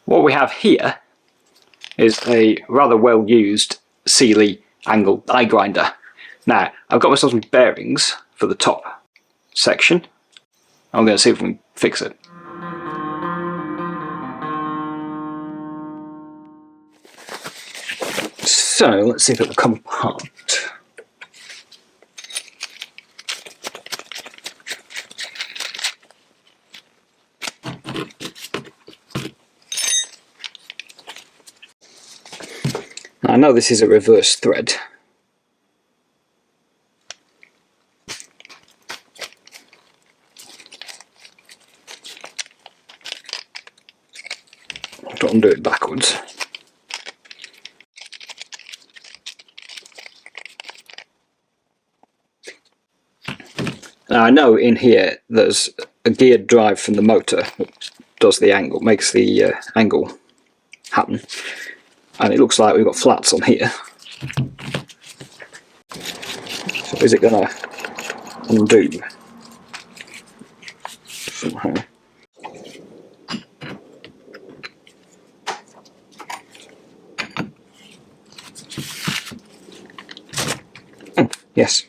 what we have here is a rather well used Sealey angle die grinder. Now, I've got myself some bearings for the top section. I'm going to see if we can fix it. So, let's see if it will come apart. I know this is a reverse thread. Don't undo it backwards. Now I know in here there's a geared drive from the motor which does the angle, makes the angle happen. And it looks like we've got flats on here. So is it going to undo somehow? Oh, yes.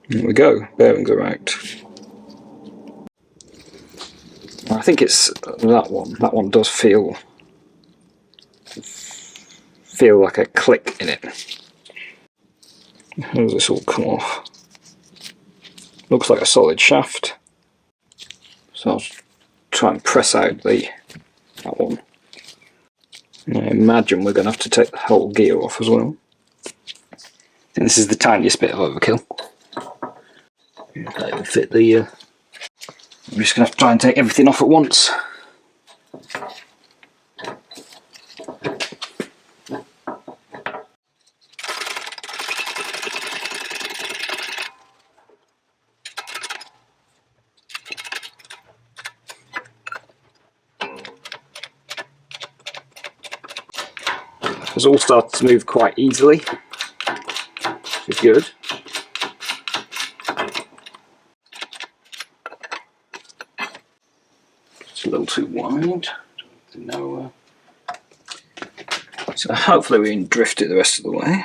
There we go, bearings are out. I think it's that one. That one does feel like a click in it. How does this all come off? Looks like a solid shaft. So I'll try and press out that one. And I imagine we're going to have to take the whole gear off as well. And this is the tiniest bit of overkill. That will fit the. I'm just going to have to try and take everything off at once. It's all started to move quite easily, which is good. It's a little too wide. No, so hopefully we can drift it the rest of the way.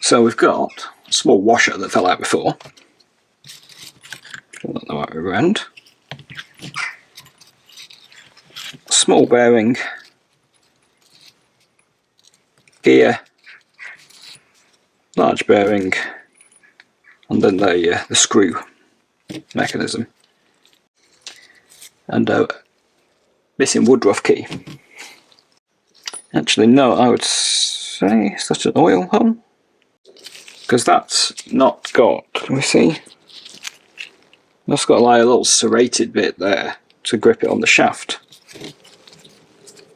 So we've got a small washer that fell out before. Put that the right way around. Small bearing, gear, large bearing, and then the screw mechanism, and a missing woodruff key. Actually, no, I would say is that an oil hole? Because that's not got, can we see? That's got like a little serrated bit there to grip it on the shaft.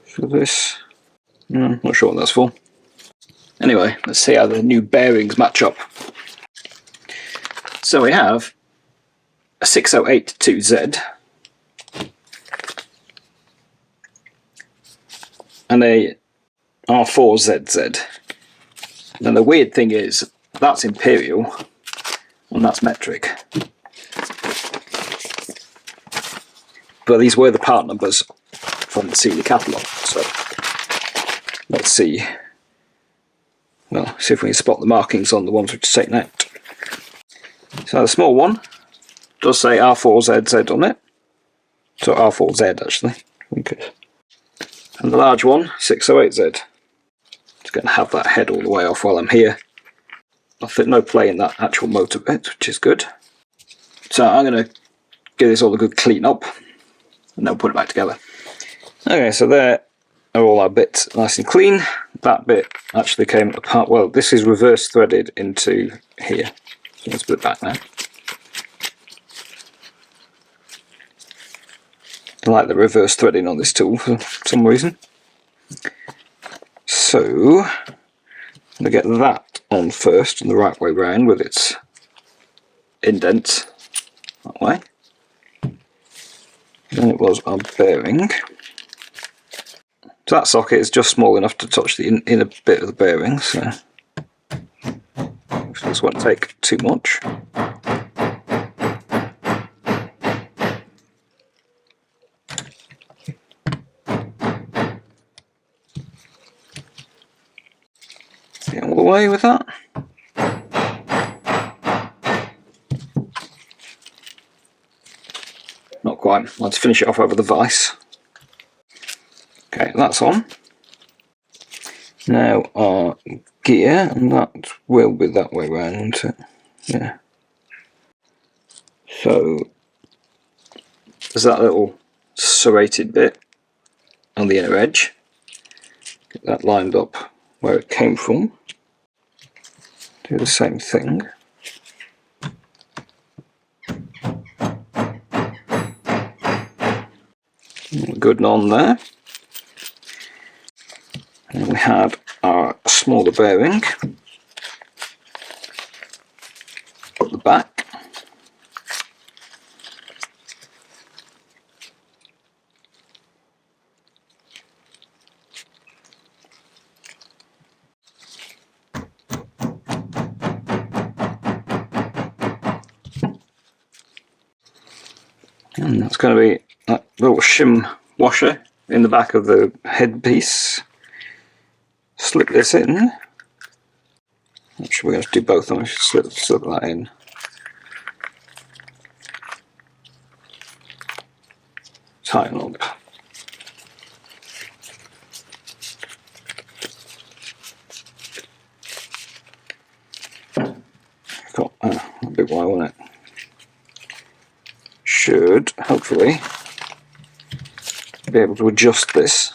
For this, I'm not sure what that's for. Anyway, let's see how the new bearings match up. So we have a 6082Z and a R4ZZ. And the weird thing is, that's imperial and that's metric. But these were the part numbers from the Sealey catalogue, so let's see. Well, see if we can spot the markings on the ones which are taken out. So the small one does say R4ZZ on it. So R4Z actually. And the large one, 608Z. It's going to have that head all the way off while I'm here. I think no play in that actual motor bit, which is good. So I'm going to give this all a good clean up and then put it back together. Okay, so there are all our bits nice and clean. That bit actually came apart. Well, this is reverse threaded into here. So let's put it back now. I like the reverse threading on this tool for some reason. So I'm going to get that on first and the right way round with its indent that way. Then it was our bearing. So that socket is just small enough to touch the inner bit of the bearing, so this won't take too much. Get all the way with that. Not quite. Let's finish it off over the vise. Okay, that's on. Now our gear, and that will be that way round, won't it? Yeah. So there's that little serrated bit on the inner edge. Get that lined up where it came from. Do the same thing. Good and on there. And we had our smaller bearing at the back. And that's going to be that little shim washer in the back of the headpiece. Slip this in. Actually, we're going to do both. I'm going to slip that in. Tighten up. Got a big wire on it. Should hopefully be able to adjust this.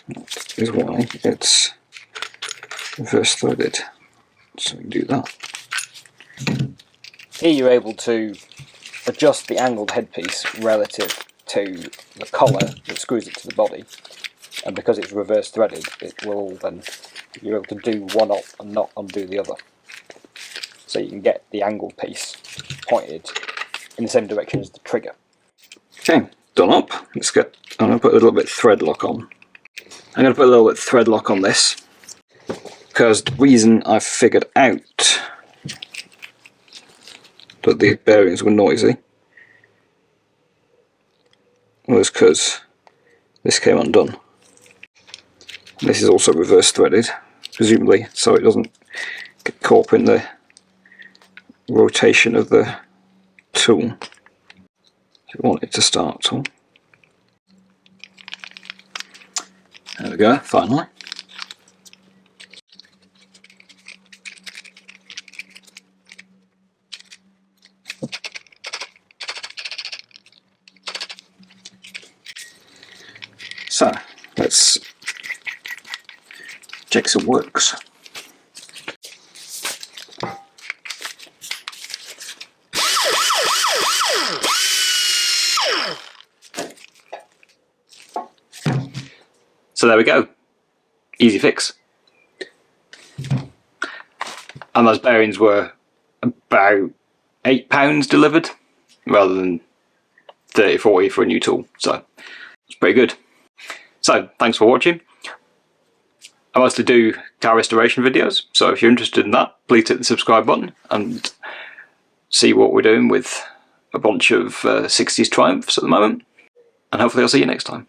That is why it's reverse threaded. So we can do that. Here you're able to adjust the angled headpiece relative to the collar that screws it to the body, and because it's reverse threaded, it will then, you're able to do one up and not undo the other. So you can get the angled piece pointed in the same direction as the trigger. Okay, done up. Let's get, I'm going to put a little bit of thread lock on. I'm going to put a little bit of thread lock on this because the reason I figured out that the bearings were noisy was because this came undone. This is also reverse threaded, presumably, so it doesn't get caught up in the rotation of the tool. If you want it to start tool. There we go, finally. So, let's check some works. So there we go, easy fix. And those bearings were about £8 delivered, rather than 30-40 for a new tool, so it's pretty good. So thanks for watching. I mostly do car restoration videos, so if you're interested in that, please hit the subscribe button and see what we're doing with a bunch of 60s Triumphs at the moment, and hopefully I'll see you next time.